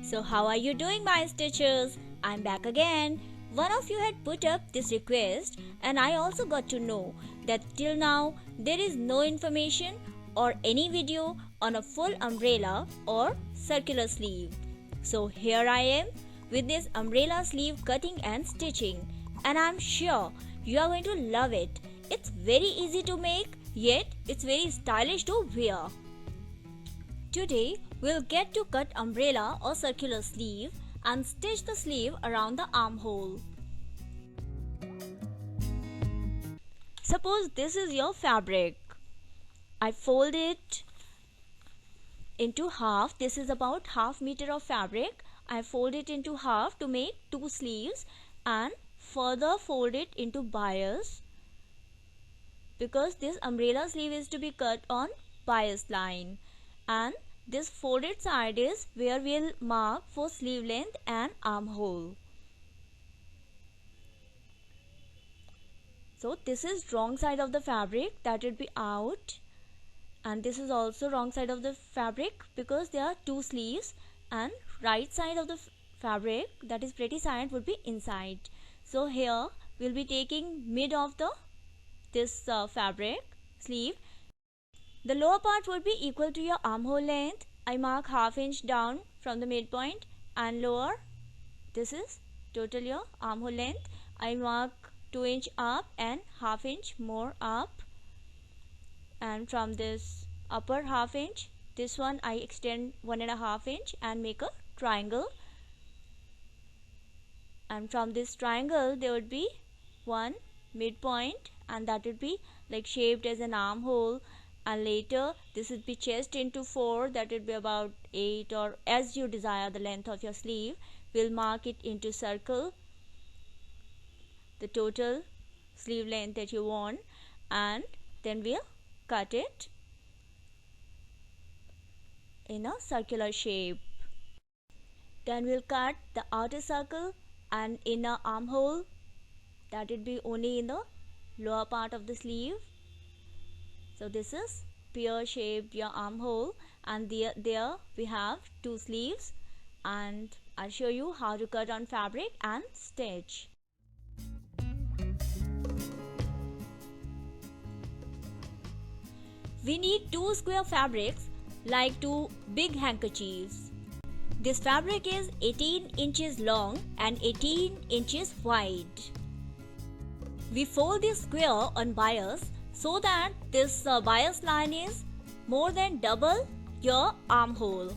So how are you doing, my stitchers? I'm back again. One of you had put up this request and I also got to know that till now there is no information or any video on a full umbrella or circular sleeve. So here I am with this umbrella sleeve cutting and stitching, and I'm sure you are going to love it. It's very easy to make, yet it's very stylish to wear. Today we'll get to cut umbrella or circular sleeve and stitch the sleeve around the armhole. Suppose this is your fabric. I fold it into half. This is about half meter of fabric. I fold it into half to make two sleeves and further fold it into bias, because this umbrella sleeve is to be cut on bias line, and this folded side is where we'll mark for sleeve length and armhole. So this is wrong side of the fabric, that would be out, and this is also wrong side of the fabric because there are two sleeves, and right side of the fabric, that is pretty side, would be inside. So here we'll be taking mid of this fabric sleeve. The lower part would be equal to your armhole length. I mark ½ inch down from the midpoint and lower. This is total your armhole length. I mark 2 inch up and ½ inch more up, and from this upper ½ inch, this one I extend 1½ inch and make a triangle, and from this triangle there would be one midpoint, and that would be like shaped as an armhole, and later this would be chest into 4, that would be about 8 or as you desire the length of your sleeve. We'll mark it into circle, the total sleeve length that you want, and then we'll cut it in a circular shape. Then we'll cut the outer circle and inner armhole, that would be only in the lower part of the sleeve. So this is pear shaped your armhole, and there we have two sleeves, and I'll show you how to cut on fabric and stitch. We need two square fabrics like two big handkerchiefs. This fabric is 18 inches long and 18 inches wide. We fold this square on bias so that this bias line is more than double your armhole.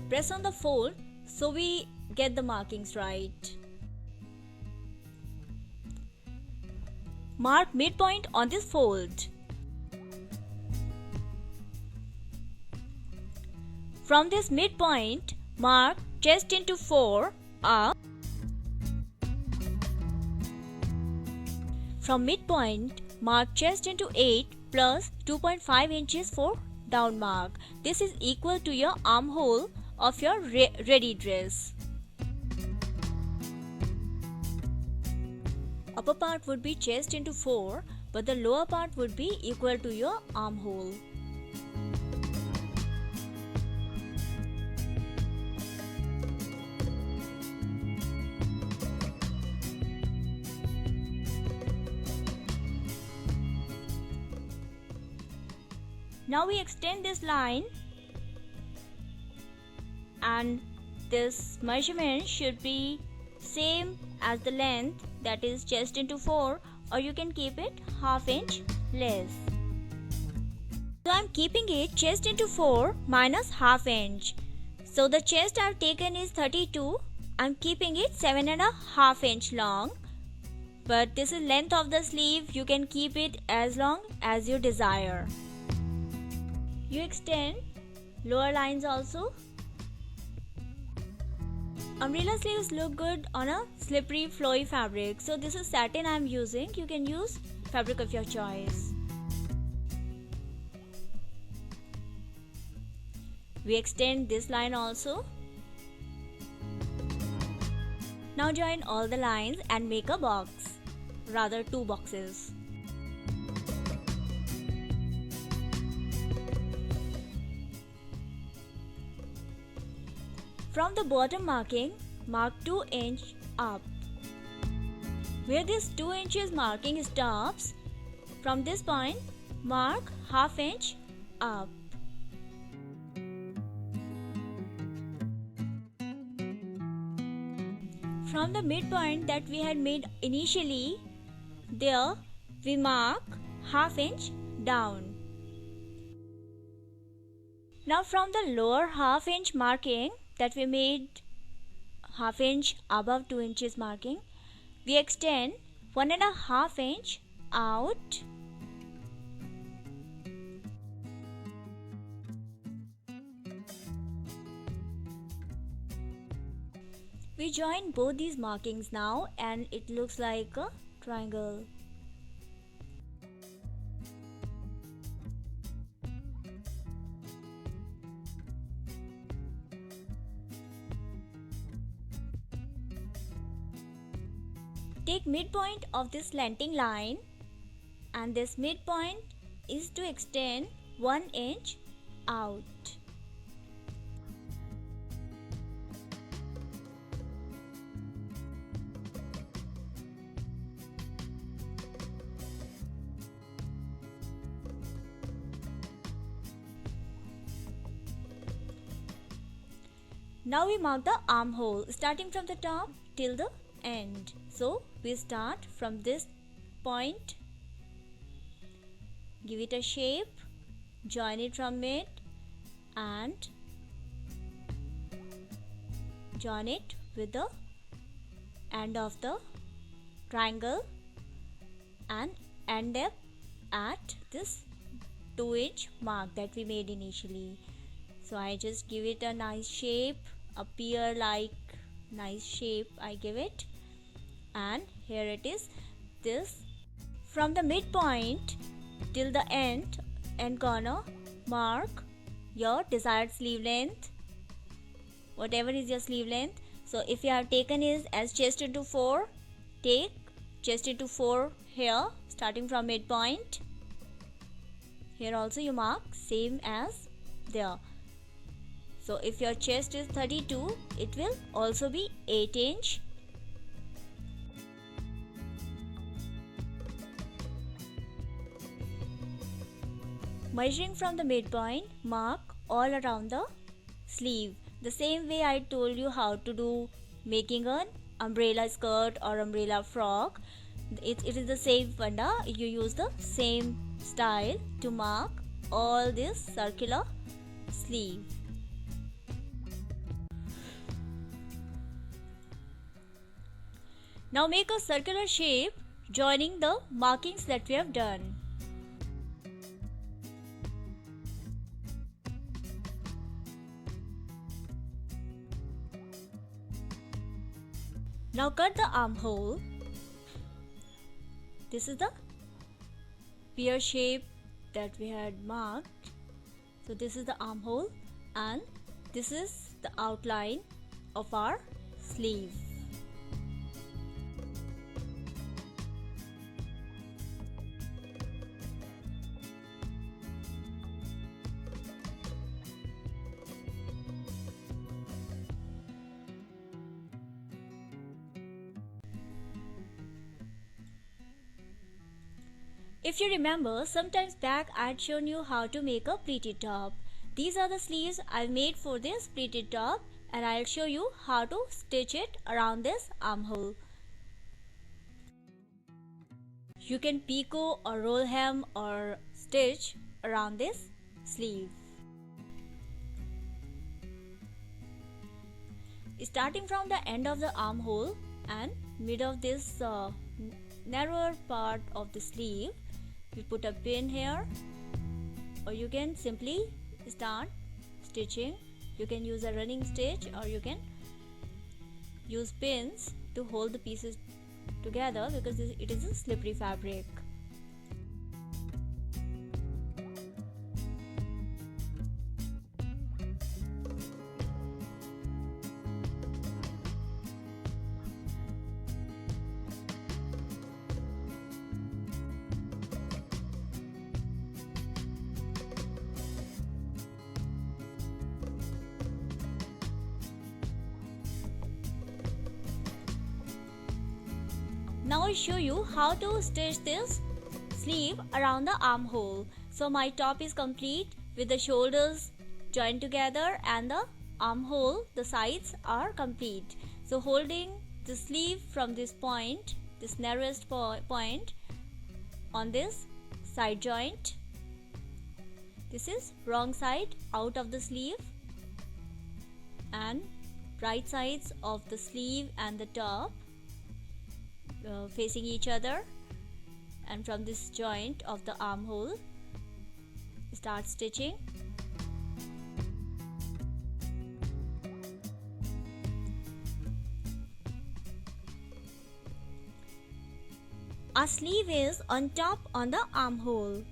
Press on the fold so we get the markings right. Mark midpoint on this fold. From this midpoint, mark chest into 4 up. From midpoint, mark chest into 8 plus 2.5 inches for down mark. This is equal to your armhole of your ready dress. Upper part would be chest into 4, but the lower part would be equal to your armhole. Now we extend this line, and this measurement should be same as the length, that is chest into 4, or you can keep it ½ inch less. So I'm keeping it chest into 4 minus ½ inch. So the chest I've taken is 32. I'm keeping it 7½ inch long, but this is length of the sleeve. You can keep it as long as you desire. You extend lower lines also. Umbrella sleeves look good on a slippery flowy fabric. So this is satin I am using. You can use fabric of your choice. We extend this line also. Now join all the lines and make a box, rather two boxes. from the bottom marking, mark 2 inch up. Where this 2 inches marking stops, from this point, mark ½ inch up. From the midpoint that we had made initially, there we mark ½ inch down. Now from the lower ½ inch marking that we made ½ inch above 2 inches marking, we extend 1½ inch out. We join both these markings now and it looks like a triangle. Take midpoint of this slanting line and this midpoint is to extend 1 inch out. Now we mark the armhole starting from the top till the end. So we start from this point, give it a shape, join it from mid and join it with the end of the triangle and end up at this 2 inch mark that we made initially. So I just give it a nice shape, appear like nice shape I give it, and here it is. This from the midpoint till the end corner, mark your desired sleeve length, whatever is your sleeve length. So if you have taken is as chest into 4, take chest into 4 here starting from midpoint. Here also you mark same as there. So if your chest is 32, it will also be 8 inch. Measuring from the midpoint, mark all around the sleeve. The same way I told you how to do making an umbrella skirt or umbrella frock. It is the same funda. You use the same style to mark all this circular sleeve. Now make a circular shape joining the markings that we have done. Now cut the armhole. This is the pear shape that we had marked. So this is the armhole and this is the outline of our sleeve. If you remember, sometimes back I had shown you how to make a pleated top. These are the sleeves I made for this pleated top and I'll show you how to stitch it around this armhole. You can picot or roll hem or stitch around this sleeve. Starting from the end of the armhole and mid of this narrower part of the sleeve, we put a pin here, or you can simply start stitching. You can use a running stitch or you can use pins to hold the pieces together because it is a slippery fabric. Now I show you how to stitch this sleeve around the armhole. So my top is complete with the shoulders joined together and the armhole, the sides are complete. So holding the sleeve from this point, this narrowest point on this side joint, this is wrong side out of the sleeve, and right sides of the sleeve and the top facing each other, and from this joint of the armhole start stitching. Our sleeve is on top on the armhole.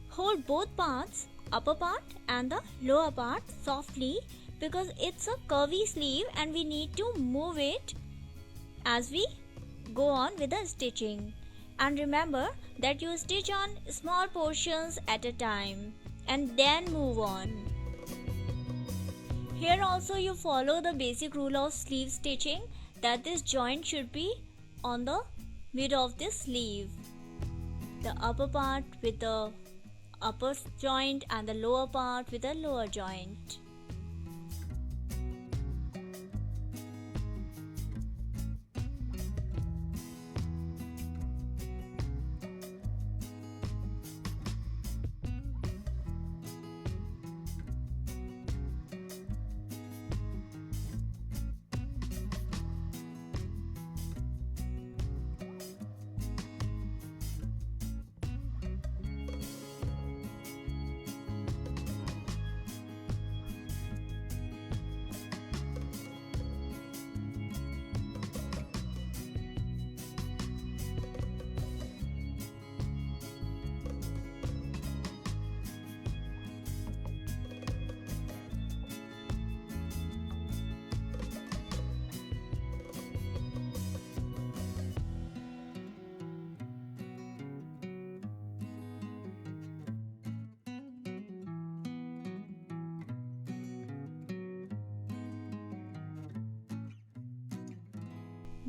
Hold both parts, upper part and the lower part, softly because it's a curvy sleeve and we need to move it as we go on with the stitching. And remember that you stitch on small portions at a time and then move on. Here also you follow the basic rule of sleeve stitching, that this joint should be on the mid of this sleeve. The upper part with the upper joint and the lower part with the lower joint.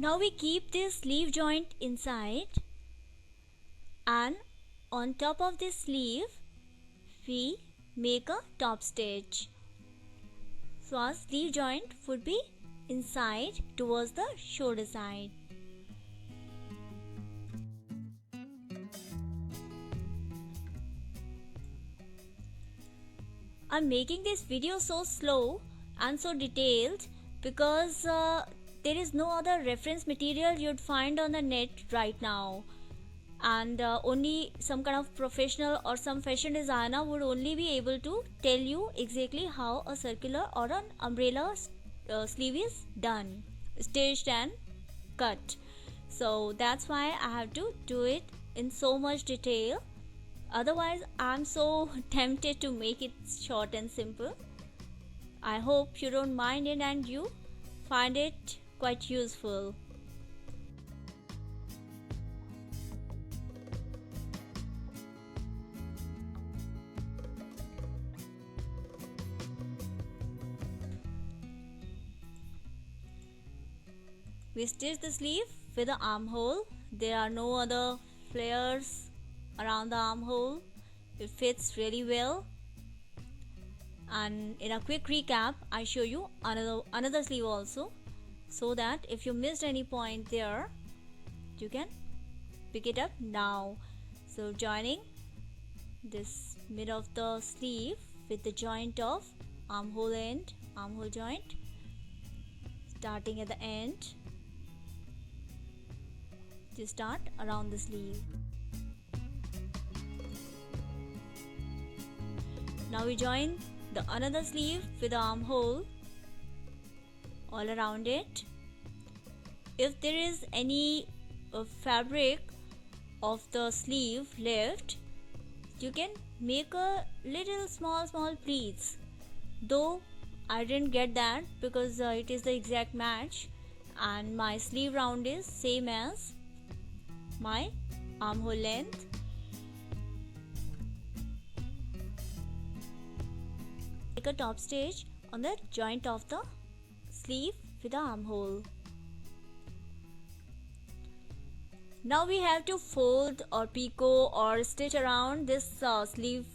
Now we keep this sleeve joint inside, and on top of this sleeve we make a top stitch. So our sleeve joint would be inside towards the shoulder side. I'm making this video so slow and so detailed because there is no other reference material you'd find on the net right now, and only some kind of professional or some fashion designer would only be able to tell you exactly how a circular or an umbrella sleeve is done, stitched and cut. So that's why I have to do it in so much detail. Otherwise I'm so tempted to make it short and simple. I hope you don't mind it and you find it quite useful. We stitch the sleeve with the armhole. There are no other flares around the armhole. It fits really well. And in a quick recap, I show you another sleeve also, so that if you missed any point there, you can pick it up now. So joining this mid of the sleeve with the joint of armhole end, armhole joint, starting at the end to start around the sleeve. Now we join the another sleeve with the armhole all around it. If there is any fabric of the sleeve left, you can make a little small pleats, though I didn't get that because it is the exact match and my sleeve round is same as my armhole length. Make a top stitch on the joint of the sleeve with the armhole. Now we have to fold or picot or stitch around this sleeve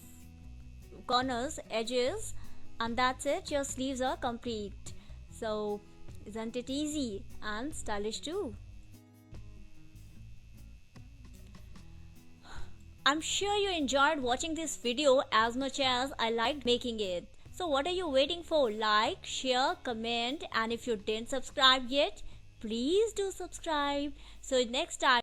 corners, edges, and that's it. Your sleeves are complete. So isn't it easy and stylish too? I'm sure you enjoyed watching this video as much as I liked making it. So what are you waiting for? Like, share, comment, and if you didn't subscribe yet, please do subscribe. So next time